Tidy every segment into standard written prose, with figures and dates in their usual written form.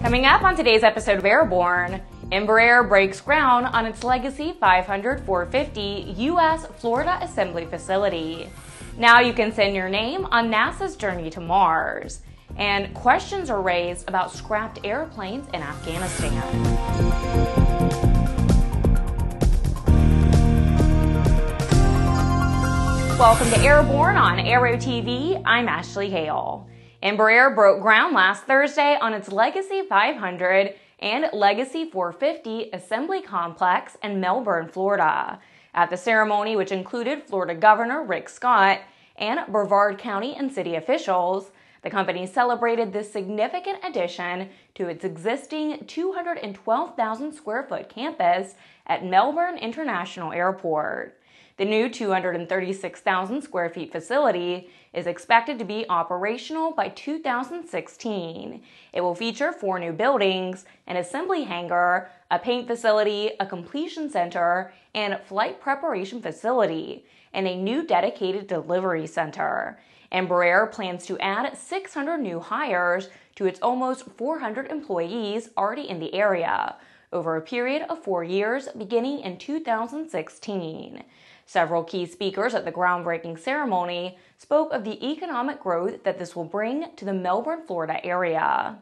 Coming up on today's episode of Airborne, Embraer breaks ground on its legacy 500-450 U.S. Florida assembly facility. Now you can send your name on NASA's journey to Mars. And questions are raised about scrapped airplanes in Afghanistan. Welcome to Airborne on Aero-TV. I'm Ashley Hale. Embraer broke ground last Thursday on its Legacy 500 and Legacy 450 assembly complex in Melbourne, Florida. At the ceremony, which included Florida Governor Rick Scott and Brevard County and city officials, the company celebrated this significant addition to its existing 212,000 square foot campus at Melbourne International Airport. The new 236,000 square feet facility is expected to be operational by 2016. It will feature 4 new buildings, an assembly hangar, a paint facility, a completion center, and flight preparation facility, and a new dedicated delivery center. Embraer plans to add 600 new hires to its almost 400 employees already in the area over a period of 4 years beginning in 2016. Several key speakers at the groundbreaking ceremony spoke of the economic growth that this will bring to the Melbourne, Florida area.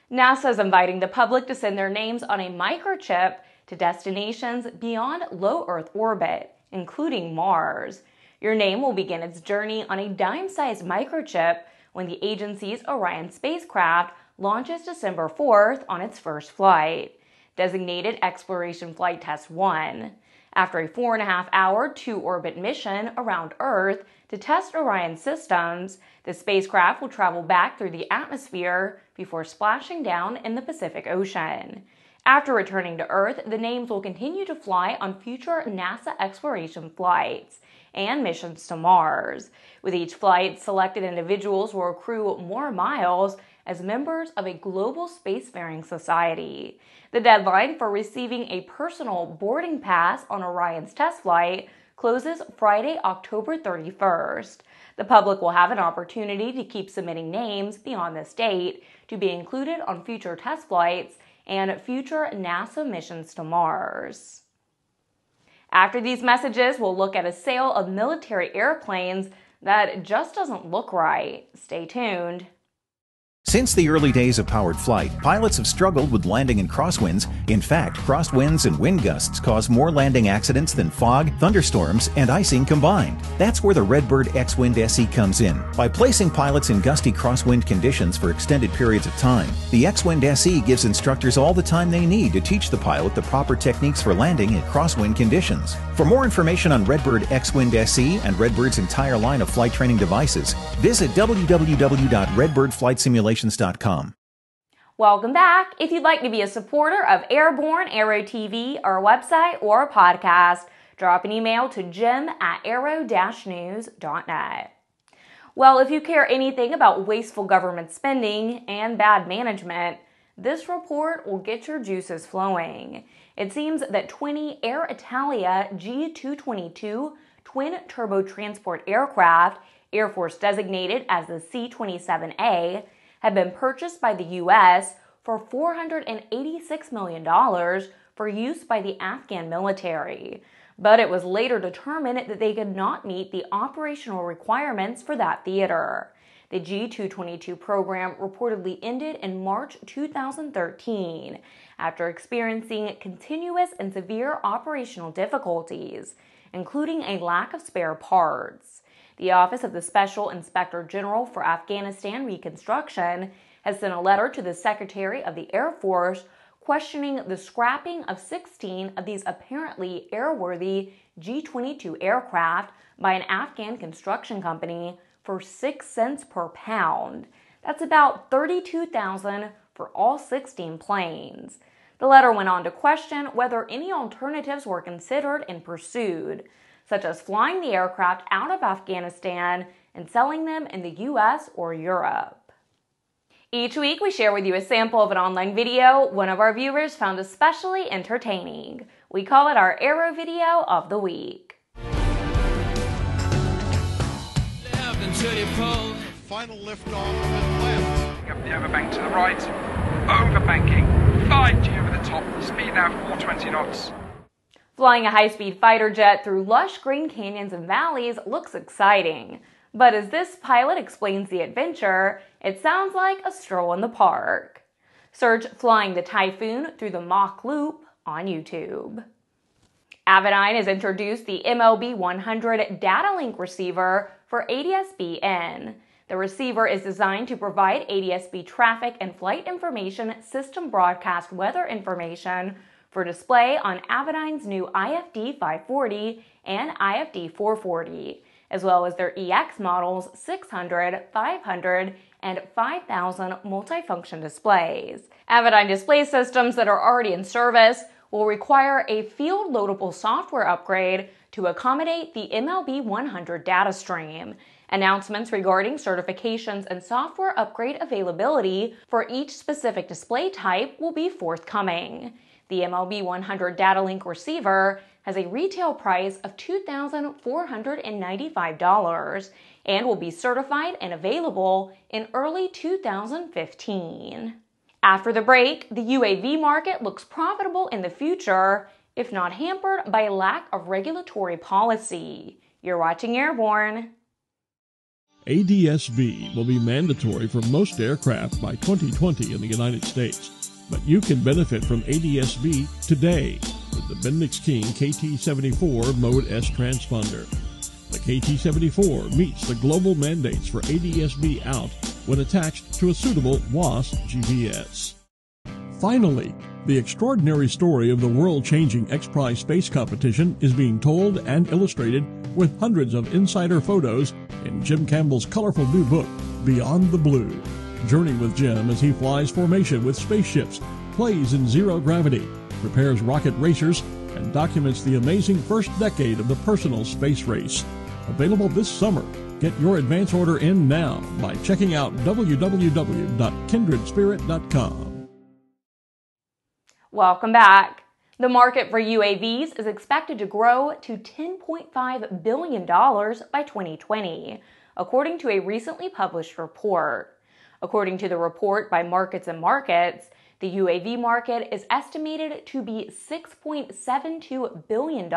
NASA is inviting the public to send their names on a microchip to destinations beyond low Earth orbit, including Mars. Your name will begin its journey on a dime-sized microchip when the agency's Orion spacecraft launches December 4th on its first flight, designated Exploration Flight Test 1. After a 4.5-hour two-orbit mission around Earth to test Orion systems, the spacecraft will travel back through the atmosphere before splashing down in the Pacific Ocean. After returning to Earth, the names will continue to fly on future NASA exploration flights and missions to Mars. With each flight, selected individuals will accrue more miles as members of a global spacefaring society. The deadline for receiving a personal boarding pass on Orion's test flight closes Friday, October 31st. The public will have an opportunity to keep submitting names beyond this date to be included on future test flights and future NASA missions to Mars. After these messages, we'll look at a sale of military airplanes that just doesn't look right. Stay tuned. Since the early days of powered flight, pilots have struggled with landing in crosswinds. In fact, crosswinds and wind gusts cause more landing accidents than fog, thunderstorms, and icing combined. That's where the Redbird X-Wind SE comes in. By placing pilots in gusty crosswind conditions for extended periods of time, the X-Wind SE gives instructors all the time they need to teach the pilot the proper techniques for landing in crosswind conditions. For more information on Redbird X-Wind SE and Redbird's entire line of flight training devices, visit www.redbirdflightsimulations.com. Welcome back. If you'd like to be a supporter of Airborne, Aero-TV, our website, or podcast, drop an email to jim@aero-news.net. Well, if you care anything about wasteful government spending and bad management, this report will get your juices flowing. It seems that 20 Air Italia G222 twin-turbo transport aircraft, Air Force designated as the C-27A, had been purchased by the U.S. for $486 million for use by the Afghan military. But it was later determined that they could not meet the operational requirements for that theater. The G222 program reportedly ended in March 2013 after experiencing continuous and severe operational difficulties, including a lack of spare parts. The Office of the Special Inspector General for Afghanistan Reconstruction has sent a letter to the Secretary of the Air Force questioning the scrapping of 16 of these apparently airworthy G-22 aircraft by an Afghan construction company for 6 cents per pound. That's about $32,000 for all 16 planes. The letter went on to question whether any alternatives were considered and pursued, such as flying the aircraft out of Afghanistan and selling them in the US or Europe. Each week, we share with you a sample of an online video one of our viewers found especially entertaining. We call it our Aero Video of the Week. Final liftoff of Atlanta. Heading up the overbank to the right. Overbanking. 5G over the top. Speed now 420 knots. Flying a high-speed fighter jet through lush green canyons and valleys looks exciting. But as this pilot explains the adventure, it sounds like a stroll in the park. Search Flying the Typhoon through the Mach Loop on YouTube. Avidyne has introduced the MLB-100 data link receiver for ADS-BN. The receiver is designed to provide ADS-B traffic and flight information system broadcast weather information for display on Avidyne's new IFD 540 and IFD 440, as well as their EX models 600, 500, and 5000 multifunction displays. Avidyne display systems that are already in service will require a field-loadable software upgrade to accommodate the MLB-100 data stream. Announcements regarding certifications and software upgrade availability for each specific display type will be forthcoming. The MLB-100 data link receiver has a retail price of $2,495 and will be certified and available in early 2015. After the break, the UAV market looks profitable in the future, if not hampered by a lack of regulatory policy. You're watching Airborne. ADS-B will be mandatory for most aircraft by 2020 in the United States. But you can benefit from ADS-B today with the Bendix King KT-74 Mode S transponder. The KT-74 meets the global mandates for ADS-B out when attached to a suitable WAAS GPS. Finally, the extraordinary story of the world-changing X-Prize space competition is being told and illustrated with hundreds of insider photos in Jim Campbell's colorful new book, Beyond the Blue. Journey with Jim as he flies formation with spaceships, plays in zero gravity, prepares rocket racers, and documents the amazing first decade of the personal space race. Available this summer. Get your advance order in now by checking out www.kindredspirit.com. Welcome back. The market for UAVs is expected to grow to $10.5 billion by 2020, according to a recently published report. According to the report by Markets and Markets, the UAV market is estimated to be $6.72 billion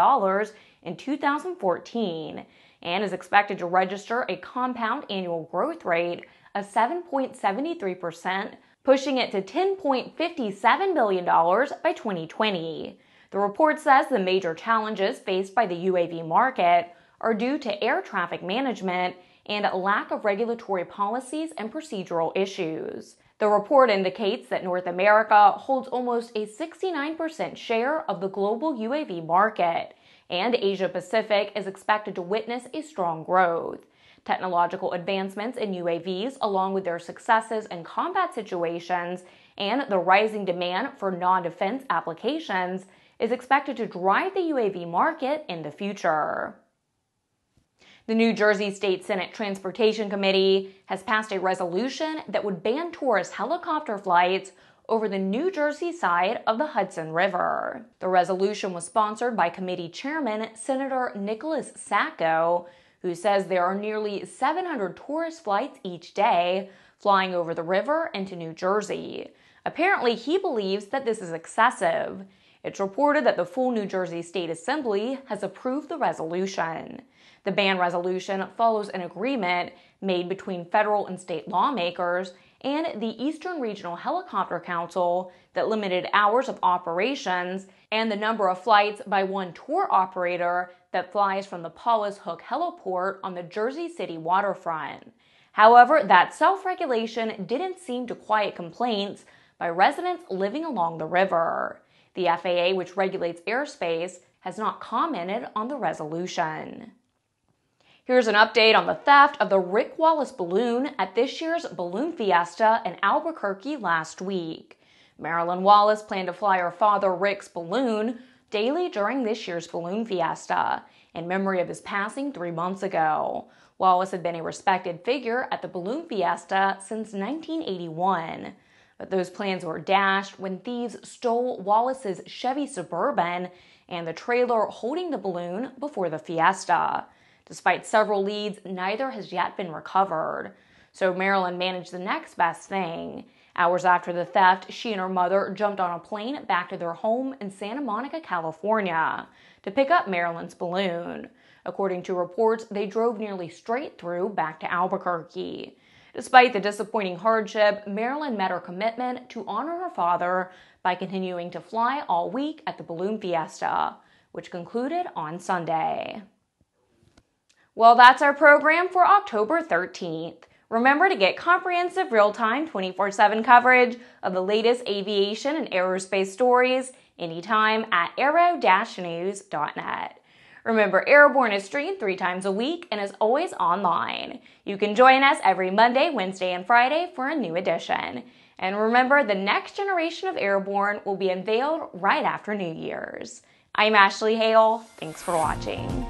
in 2014 and is expected to register a compound annual growth rate of 7.73%, pushing it to $10.57 billion by 2020. The report says the major challenges faced by the UAV market are due to air traffic management and lack of regulatory policies and procedural issues. The report indicates that North America holds almost a 69% share of the global UAV market, and Asia Pacific is expected to witness a strong growth. Technological advancements in UAVs, along with their successes in combat situations and the rising demand for non-defense applications, is expected to drive the UAV market in the future. The New Jersey State Senate Transportation Committee has passed a resolution that would ban tourist helicopter flights over the New Jersey side of the Hudson River. The resolution was sponsored by committee chairman Senator Nicholas Sacco, who says there are nearly 700 tourist flights each day flying over the river into New Jersey. Apparently, he believes that this is excessive. It's reported that the full New Jersey State Assembly has approved the resolution. The ban resolution follows an agreement made between federal and state lawmakers and the Eastern Regional Helicopter Council that limited hours of operations and the number of flights by one tour operator that flies from the Paulus Hook Heliport on the Jersey City waterfront. However, that self-regulation didn't seem to quiet complaints by residents living along the river. The FAA, which regulates airspace, has not commented on the resolution. Here's an update on the theft of the Rick Wallace balloon at this year's Balloon Fiesta in Albuquerque last week. Marilyn Wallace planned to fly her father Rick's balloon daily during this year's Balloon Fiesta, in memory of his passing 3 months ago. Wallace had been a respected figure at the Balloon Fiesta since 1981. But those plans were dashed when thieves stole Wallace's Chevy Suburban and the trailer holding the balloon before the fiesta. Despite several leads, neither has yet been recovered. so Marilyn managed the next best thing. Hours after the theft, she and her mother jumped on a plane back to their home in Santa Monica, California, to pick up Marilyn's balloon. According to reports, they drove nearly straight through back to Albuquerque. Despite the disappointing hardship, Marilyn met her commitment to honor her father by continuing to fly all week at the balloon fiesta, which concluded on Sunday. Well, that's our program for October 13th. Remember to get comprehensive real-time 24/7 coverage of the latest aviation and aerospace stories anytime at aero-news.net. Remember, Airborne is streamed 3 times a week and is always online. You can join us every Monday, Wednesday, and Friday for a new edition. And remember, the next generation of Airborne will be unveiled right after New Year's. I'm Ashley Hale. Thanks for watching.